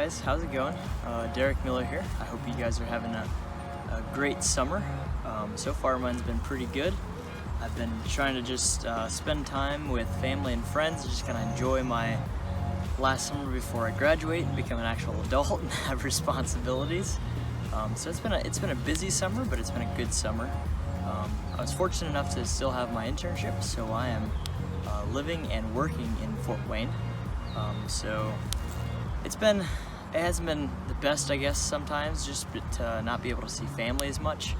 guys, how's it going? Derek Miller here. I hope you guys are having a great summer. So far mine's been pretty good. I've been trying to just spend time with family and friends and just kind of enjoy my last summer before I graduate and become an actual adult and have responsibilities. So it's been a busy summer, but it's been a good summer. I was fortunate enough to still have my internship, so I am living and working in Fort Wayne. So it hasn't been the best, I guess, sometimes, just to not be able to see family as much,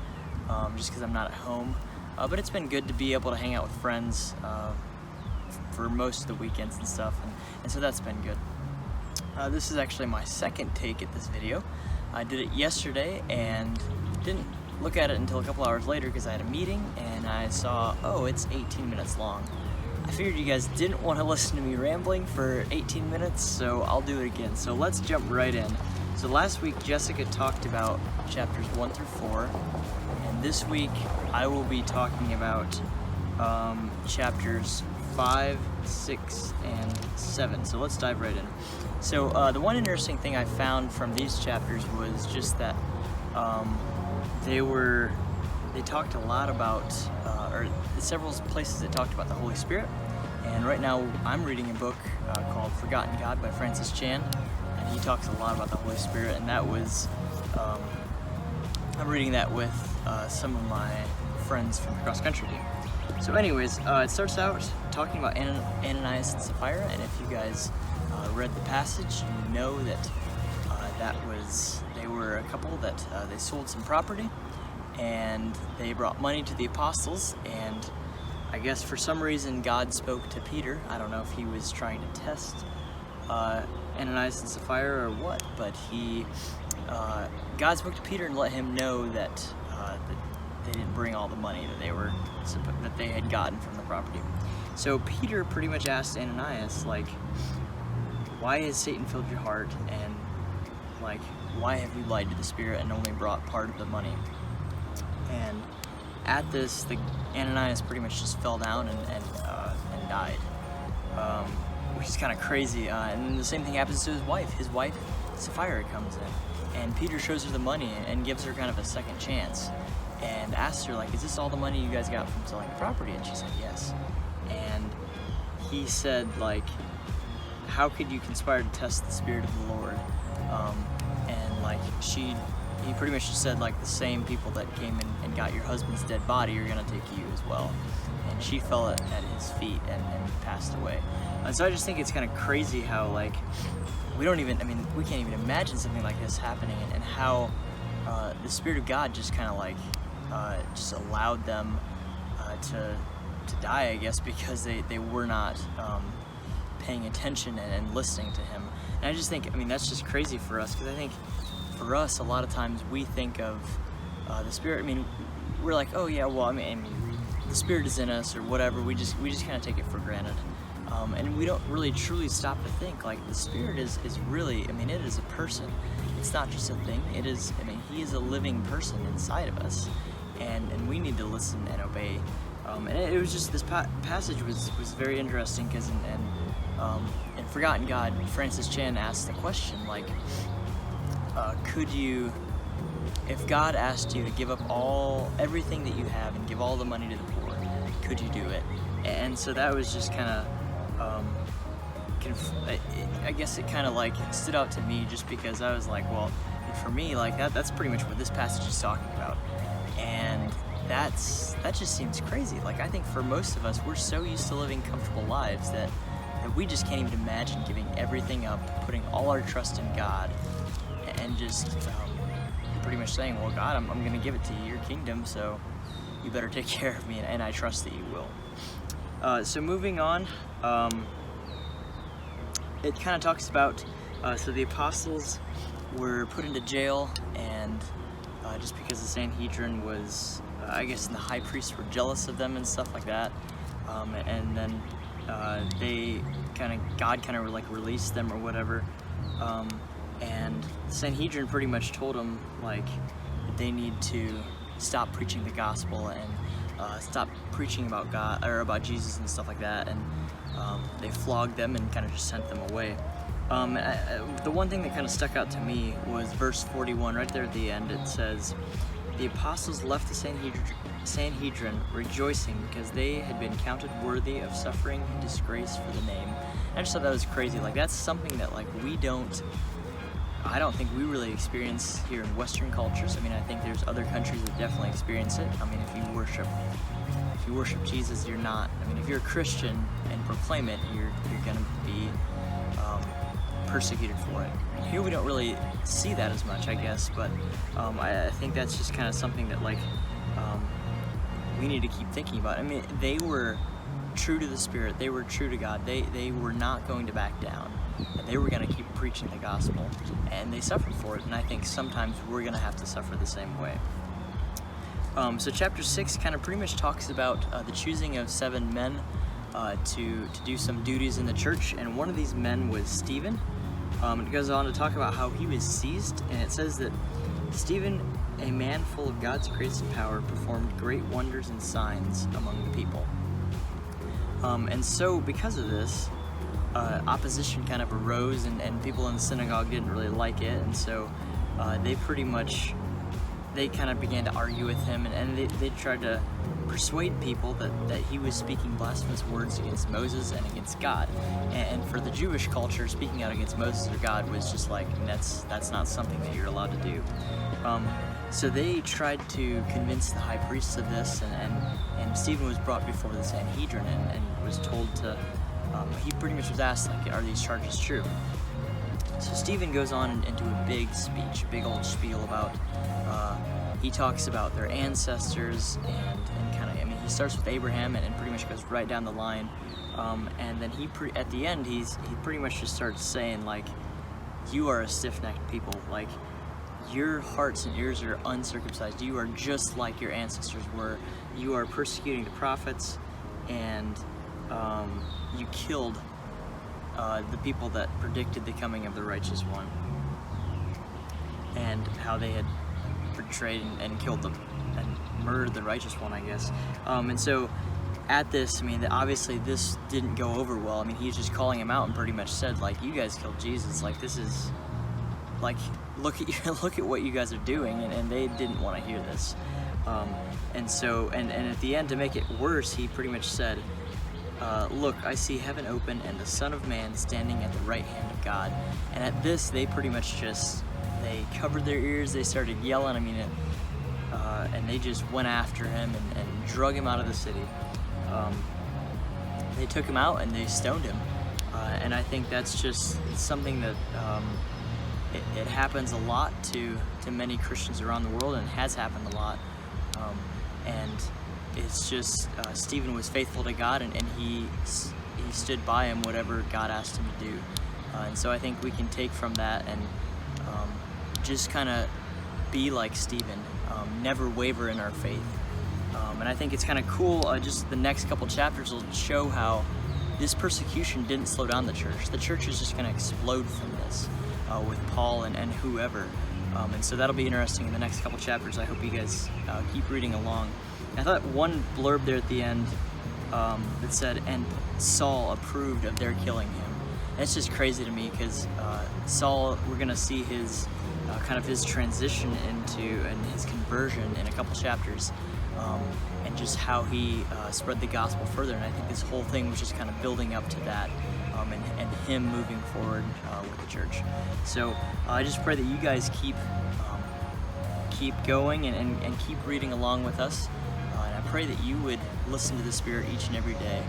just because I'm not at home. But it's been good to be able to hang out with friends for most of the weekends and stuff, and so that's been good. This is actually my second take at this video. I did it yesterday and didn't look at it until a couple hours later because I had a meeting and I saw, oh, it's 18 minutes long. I figured you guys didn't want to listen to me rambling for 18 minutes, so I'll do it again. So let's jump right in. So last week Jessica talked about chapters 1 through 4, and this week I will be talking about chapters 5, 6, and 7. So let's dive right in. So the one interesting thing I found from these chapters was just that they talked a lot about, or several places that talked about the Holy Spirit. And right now I'm reading a book called Forgotten God by Francis Chan, and he talks a lot about the Holy Spirit, and that was, I'm reading that with some of my friends from the cross country team. So anyways, it starts out talking about Ananias and Sapphira, and if you guys read the passage, you know that they were a couple that they sold some property, and they brought money to the apostles, and I guess for some reason God spoke to Peter. I don't know if he was trying to test Ananias and Sapphira or what, but God spoke to Peter and let him know that they didn't bring all the money that they had gotten from the property. So Peter pretty much asked Ananias, like, why has Satan filled your heart, and like, why have you lied to the Spirit and only brought part of the money? And at this, Ananias pretty much just fell down and died, which is kind of crazy. And then the same thing happens to his wife. His wife, Sapphira, comes in, and Peter shows her the money and gives her kind of a second chance, and asks her, like, is this all the money you guys got from selling the property? And she said yes. And he said, like, how could you conspire to test the Spirit of the Lord? And like he pretty much just said, like, the same people that came in and got your husband's dead body are gonna take you as well. And she fell at his feet and passed away. And so I just think it's kind of crazy how, like, we can't even imagine something like this happening, and how the Spirit of God just kind of like just allowed them to die, I guess, because they were not paying attention and listening to him. And I just think, that's just crazy for us, because I think for us, a lot of times we think of the Spirit, we're like, oh yeah, well, the Spirit is in us or whatever, we just kind of take it for granted. And we don't really truly stop to think, like, the Spirit is really, it is a person. It's not just a thing, it is, he is a living person inside of us, and we need to listen and obey. And it was just, this passage was very interesting, because in Forgotten God, Francis Chan asked the question, like, could you, if God asked you to give up everything that you have and give all the money to the poor, could you do it? And so that was just kind of, I guess it kind of like stood out to me, just because I was like, well, for me, like, that's pretty much what this passage is talking about. And that just seems crazy. Like, I think for most of us, we're so used to living comfortable lives that we just can't even imagine giving everything up, putting all our trust in God, and just pretty much saying, well, God, I'm going to give it to you, your kingdom, so you better take care of me, and I trust that you will. So moving on, it kind of talks about, so the apostles were put into jail, and just because the Sanhedrin was, I guess, the high priests were jealous of them and stuff like that, and then God kind of like released them or whatever, and the Sanhedrin pretty much told them, like, they need to stop preaching the gospel and stop preaching about God or about Jesus and stuff like that, and they flogged them and kind of just sent them away. The one thing that kind of stuck out to me was verse 41, right there at the end. It says, "The apostles left the Sanhedrin rejoicing because they had been counted worthy of suffering and disgrace for the name." I just thought that was crazy. Like, that's something that I don't think we really experience here in Western cultures. I mean, I think there's other countries that definitely experience it. I mean, if you worship Jesus, you're not. I mean, if you're a Christian and proclaim it, you're gonna be persecuted for it. Here we don't really see that as much, I guess, but I think that's just kind of something that we need to keep thinking about. I mean, they were true to the Spirit, they were true to God, they were not going to back down, and they were going to keep preaching the gospel, and they suffered for it, and I think sometimes we're going to have to suffer the same way. So chapter 6 kind of pretty much talks about the choosing of 7 men to do some duties in the church, and one of these men was Stephen. It goes on to talk about how he was seized, and it says that Stephen, a man full of God's grace and power, performed great wonders and signs among the people. And so because of this, opposition kind of arose, and people in the synagogue didn't really like it, and so they kind of began to argue with him, and they tried to persuade people that he was speaking blasphemous words against Moses and against God. And for the Jewish culture, speaking out against Moses or God was just like, that's not something that you're allowed to do. So they tried to convince the high priests of this, and Stephen was brought before the Sanhedrin and was told to, he pretty much was asked, like, are these charges true? So Stephen goes on into a big speech, a big old spiel about, he talks about their ancestors and kind of, I mean, he starts with Abraham and pretty much goes right down the line. And then at the end, he pretty much just starts saying, like, you are a stiff-necked people, like, your hearts and ears are uncircumcised. You are just like your ancestors were. You are persecuting the prophets, and you killed the people that predicted the coming of the righteous one, and how they had betrayed and killed them and murdered the righteous one, I guess. And so at this, I mean, obviously this didn't go over well. I mean, he's just calling him out and pretty much said, like, you guys killed Jesus. Like, this is, like, look at what you guys are doing, and they didn't want to hear this. And so, and at the end, to make it worse, he pretty much said, look, I see heaven open and the Son of Man standing at the right hand of God. And at this, they pretty much they covered their ears, they started yelling, I mean, and they just went after him and drug him out of the city. They took him out and they stoned him. And I think that's just something that it happens a lot to many Christians around the world, and has happened a lot. And it's just, Stephen was faithful to God, and he stood by him whatever God asked him to do. And so I think we can take from that and just kind of be like Stephen, never waver in our faith. And I think it's kind of cool, just the next couple chapters will show how this persecution didn't slow down the church. The church is just going to explode from this with Paul and whoever. And so that'll be interesting in the next couple chapters. I hope you guys keep reading along. I thought one blurb there at the end that said, and Saul approved of their killing him. And it's just crazy to me because Saul, we're going to see his kind of his transition into and his conversion in a couple chapters, and just how he spread the gospel further. And I think this whole thing was just kind of building up to that, and him moving forward with the church. So I just pray that you guys keep going and keep reading along with us. And I pray that you would listen to the Spirit each and every day.